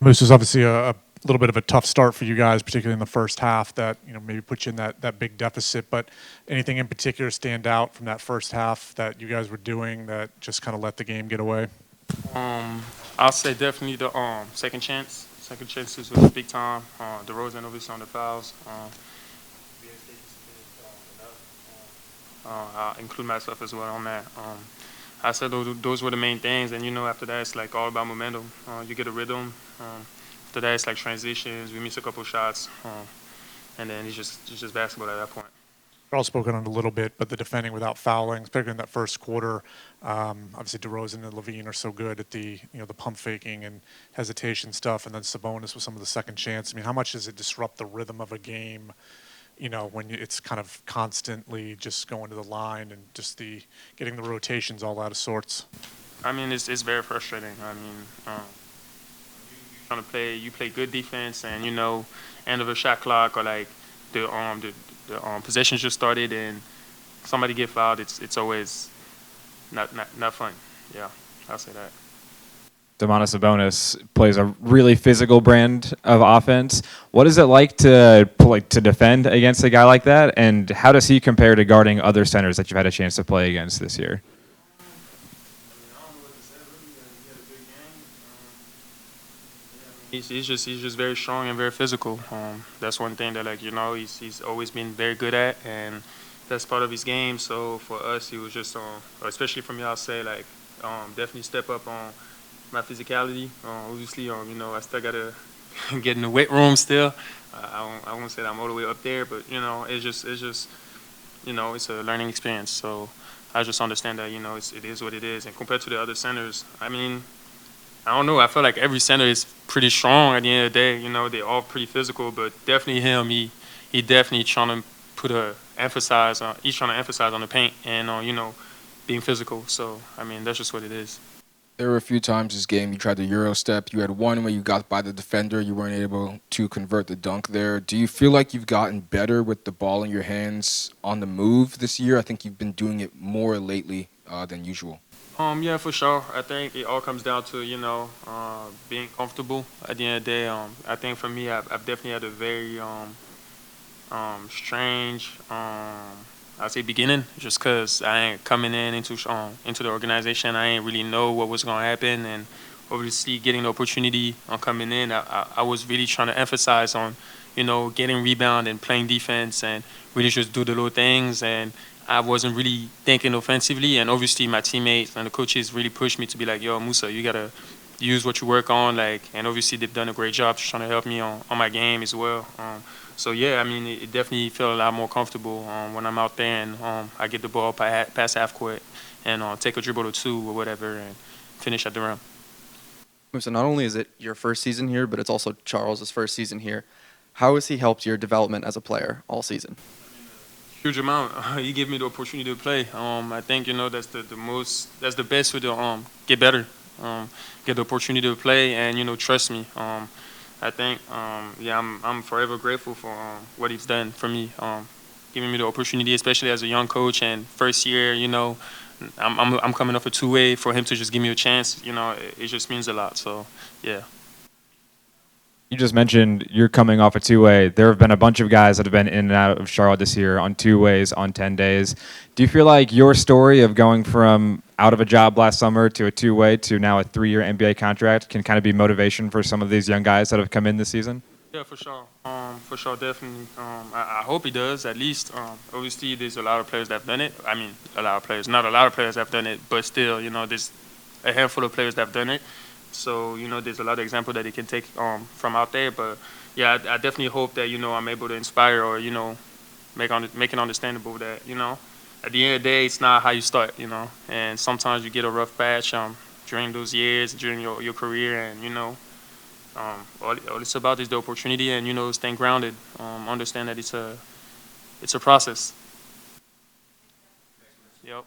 Moose was obviously a little bit of a tough start for you guys, particularly in the first half that, maybe put you in that big deficit. But anything in particular stand out from that first half that you guys were doing that just kind of let the game get away? I'll say definitely the second chance. Second chances was big time. DeRozan obviously on the fouls. I include myself as well on that. I said those were the main things, and after that it's like all about momentum. You get a rhythm. After that it's like transitions. We miss a couple shots, and then it's just basketball at that point. You're all spoken on a little bit, but the defending without fouling, particularly in that first quarter, obviously DeRozan and Levine are so good at the pump faking and hesitation stuff, and then Sabonis with some of the second chance. I mean, how much does it disrupt the rhythm of a game? When it's kind of constantly just going to the line and just getting the rotations all out of sorts. I mean, it's very frustrating. I mean, you play good defense, and end of a shot clock or like the possession just started and somebody get fouled. It's always not fun. Yeah, I'll say that. Domantas Sabonis plays a really physical brand of offense. What is it like to defend against a guy like that, and how does he compare to guarding other centers that you've had a chance to play against this year? He's just very strong and very physical. That's one thing that he's always been very good at, and that's part of his game. So for us, he was just especially for me, I'll say definitely step up on my physicality. Obviously, I still gotta get in the weight room still. I won't say that I'm all the way up there, but it's a learning experience. So I just understand that it is what it is. And compared to the other centers, I mean, I don't know. I feel like every center is pretty strong at the end of the day. They're all pretty physical, but definitely him. He definitely trying to he's trying to emphasize on the paint and being physical. So I mean, that's just what it is. There were a few times this game you tried the Euro step. You had one where you got by the defender. You weren't able to convert the dunk there. Do you feel like you've gotten better with the ball in your hands on the move this year? I think you've been doing it more lately than usual. Yeah, for sure. I think it all comes down to being comfortable. At the end of the day, I think for me, I've definitely had a very strange, I'd say beginning, just because I ain't coming into the organization. I ain't really know what was gonna happen, and obviously getting the opportunity on coming in, I was really trying to emphasize on getting rebound and playing defense and really just do the little things, and I wasn't really thinking offensively. And obviously my teammates and the coaches really pushed me to be like, yo, Moussa, you gotta use what you work on, and obviously they've done a great job just trying to help me on my game as well. So yeah, I mean, it definitely felt a lot more comfortable when I'm out there and I get the ball past half court and take a dribble or two or whatever and finish at the rim. So not only is it your first season here, but it's also Charles's first season here. How has he helped your development as a player all season? Huge amount. He gave me the opportunity to play. I think that's that's the best way to get better, get the opportunity to play, and trust me. I think I'm forever grateful for what he's done for me, giving me the opportunity, especially as a young coach and first year. I'm coming off a two-way. For him to just give me a chance, it just means a lot. So yeah. You just mentioned you're coming off a two-way. There have been a bunch of guys that have been in and out of Charlotte this year on two-ways on 10 days. Do you feel like your story of going from out of a job last summer to a two-way to now a 3-year NBA contract can kind of be motivation for some of these young guys that have come in this season? Yeah, for sure. For sure, definitely. I hope he does, at least. Obviously, there's a lot of players that have done it. I mean, a lot of players. Not a lot of players have done it, but still, there's a handful of players that have done it. So, there's a lot of examples that they can take from out there. But, yeah, I definitely hope that, I'm able to inspire or, make it understandable that, at the end of the day, it's not how you start, And sometimes you get a rough patch during those years, during your career. And, all it's about is the opportunity and, staying grounded. Understand that it's a process. Yep.